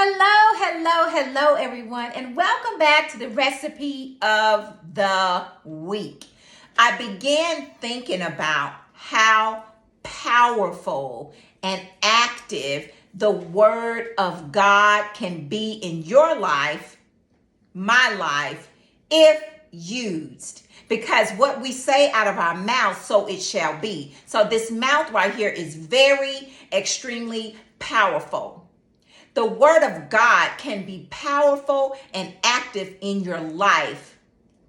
Hello, everyone, and welcome back to the recipe of the week. I began thinking about how powerful and active the Word of God can be in your life, my life, if used. Because what we say out of our mouth, so it shall be. So this mouth right here is very, extremely powerful. The Word of God can be powerful and active in your life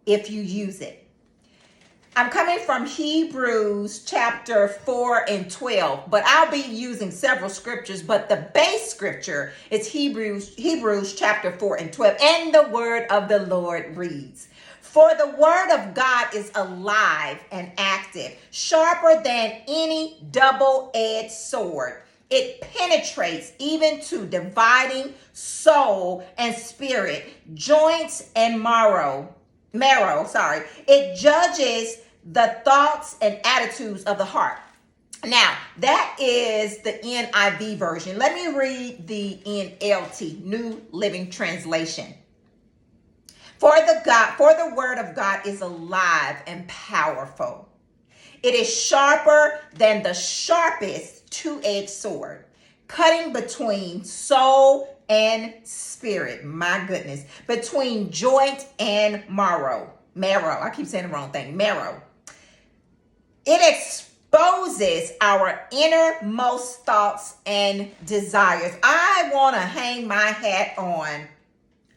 if you use it. I'm coming from Hebrews chapter 4 and 12, but I'll be using several scriptures, but the base scripture is Hebrews chapter 4 and 12, and the word of the Lord reads, "For the word of God is alive and active, sharper than any double-edged sword. It penetrates even to dividing soul and spirit, joints and marrow. It judges the thoughts and attitudes of the heart." Now, that is the NIV version. Let me read the NLT, New Living Translation. For the word of God is alive and powerful. It is sharper than the sharpest two-edged sword, cutting between soul and spirit. My goodness. Between joint and marrow. I keep saying the wrong thing. Marrow. It exposes our innermost thoughts and desires. I want to hang my hat on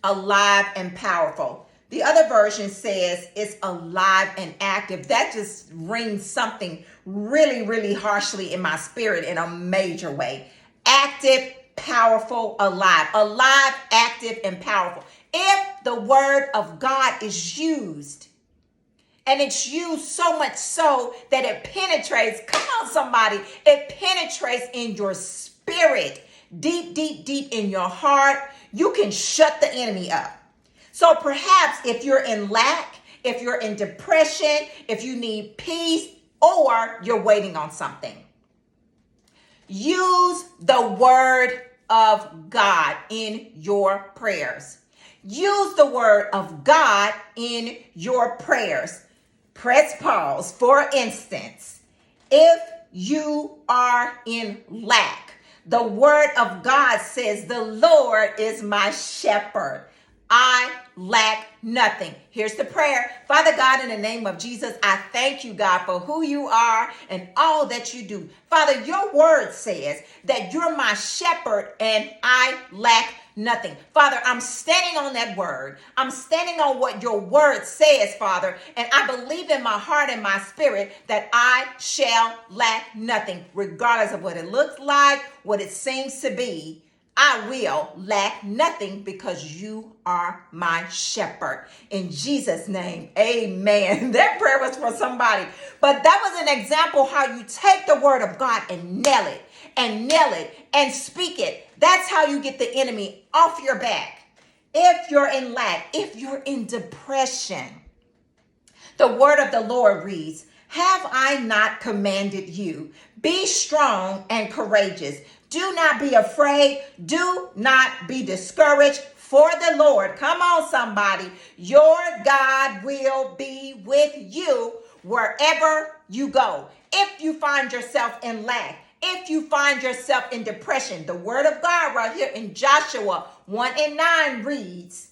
alive and powerful. The other version says it's alive and active. That just rings something really, really harshly in my spirit in a major way. Active, powerful, alive. Alive, active, and powerful. If the word of God is used, and it's used so much so that it penetrates, come on somebody, it penetrates in your spirit, deep, deep, deep in your heart, you can shut the enemy up. So perhaps if you're in lack, if you're in depression, if you need peace, or you're waiting on something, use the word of God in your prayers. Use the word of God in your prayers. Press pause. For instance, if you are in lack, the word of God says, "The Lord is my shepherd. I lack nothing." Here's the prayer. Father God, in the name of Jesus, I thank you, God, for who you are and all that you do. Father, your word says that you're my shepherd and I lack nothing. Father, I'm standing on that word. I'm standing on what your word says, Father, and I believe in my heart and my spirit that I shall lack nothing, regardless of what it looks like, what it seems to be. I will lack nothing because you are my shepherd. In Jesus' name, amen. That prayer was for somebody. But that was an example how you take the word of God and nail it and speak it. That's how you get the enemy off your back. If you're in lack, if you're in depression, the word of the Lord reads, "Have I not commanded you? Be strong and courageous. Do not be afraid. Do not be discouraged. For the Lord," come on somebody, "your God will be with you wherever you go." If you find yourself in lack, if you find yourself in depression, the word of God right here in Joshua 1 and 9 reads,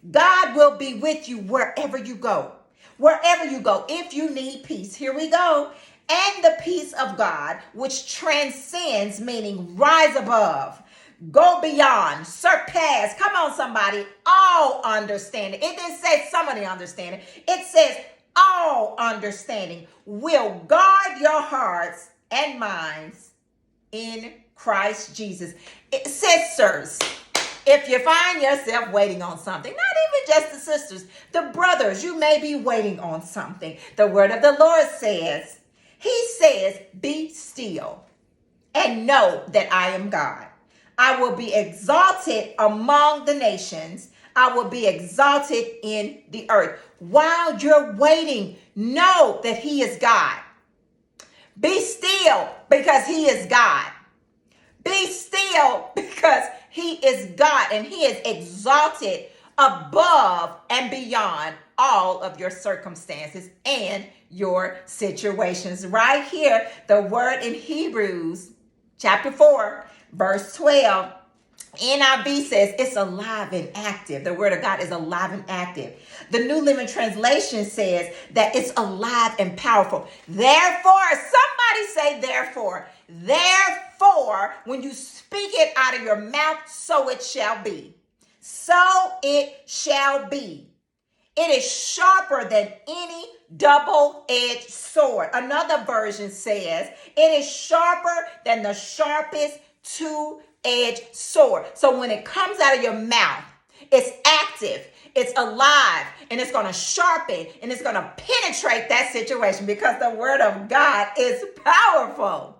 "God will be with you wherever you go." Wherever you go, if you need peace, here we go. "And the peace of God, which transcends," meaning rise above, go beyond, surpass, come on somebody, all understanding. It didn't say some of the understanding. It says all understanding, "will guard your hearts and minds in Christ Jesus." It sisters, if you find yourself waiting on something, not even just the sisters, the brothers, you may be waiting on something. The word of the Lord says, he says, "Be still and know that I am God. I will be exalted among the nations. I will be exalted in the earth." While you're waiting, know that he is God. Be still because he is God. Be still because He is God, and he is exalted above and beyond all of your circumstances and your situations. Right here, the word in Hebrews chapter 4, verse 12. NIV says it's alive and active. The word of God is alive and active. The New Living Translation says that it's alive and powerful. Therefore, somebody say therefore. Therefore, when you speak it out of your mouth, so it shall be. So it shall be. It is sharper than any double-edged sword. Another version says it is sharper than the sharpest two-edged sword. So when it comes out of your mouth, it's active, it's alive, and it's going to sharpen and it's going to penetrate that situation because the word of God is powerful.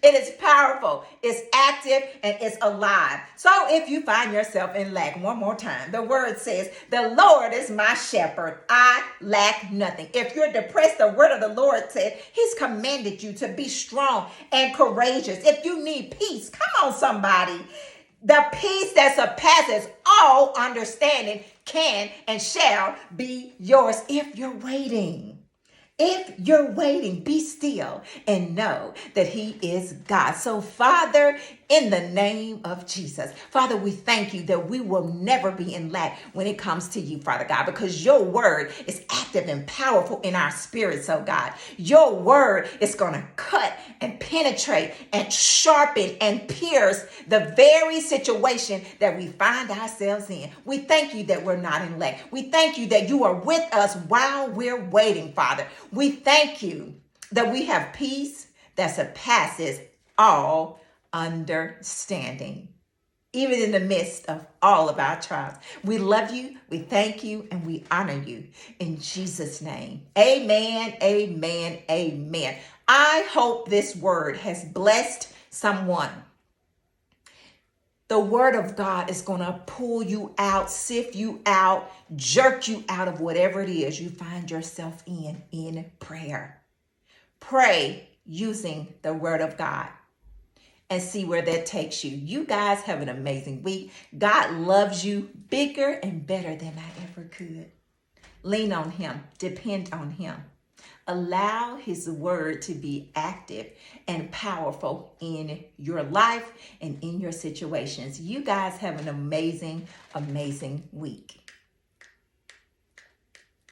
It is powerful, it's active, and it's alive. So if you find yourself in lack, one more time, the word says, the Lord is my shepherd, I lack nothing. If you're depressed, the word of the Lord says he's commanded you to be strong and courageous. If you need peace, come on somebody. The peace that surpasses all understanding can and shall be yours if you're waiting. If you're waiting, be still and know that he is God. So, Father, in the name of Jesus, Father, we thank you that we will never be in lack when it comes to you, Father God, because your word is active and powerful in our spirits, oh God. Your word is going to cut and penetrate and sharpen and pierce the very situation that we find ourselves in. We thank you that we're not in lack. We thank you that you are with us while we're waiting, Father. We thank you that we have peace that surpasses all understanding, even in the midst of all of our trials. We love you, we thank you, and we honor you in Jesus' name. Amen, amen, amen. I hope this word has blessed someone. The word of God is going to pull you out, sift you out, jerk you out of whatever it is you find yourself in prayer. Pray using the word of God and see where that takes you. You guys have an amazing week. God loves you bigger and better than I ever could. Lean on him. Depend on him. Allow his word to be active and powerful in your life and in your situations. You guys have an amazing, amazing week.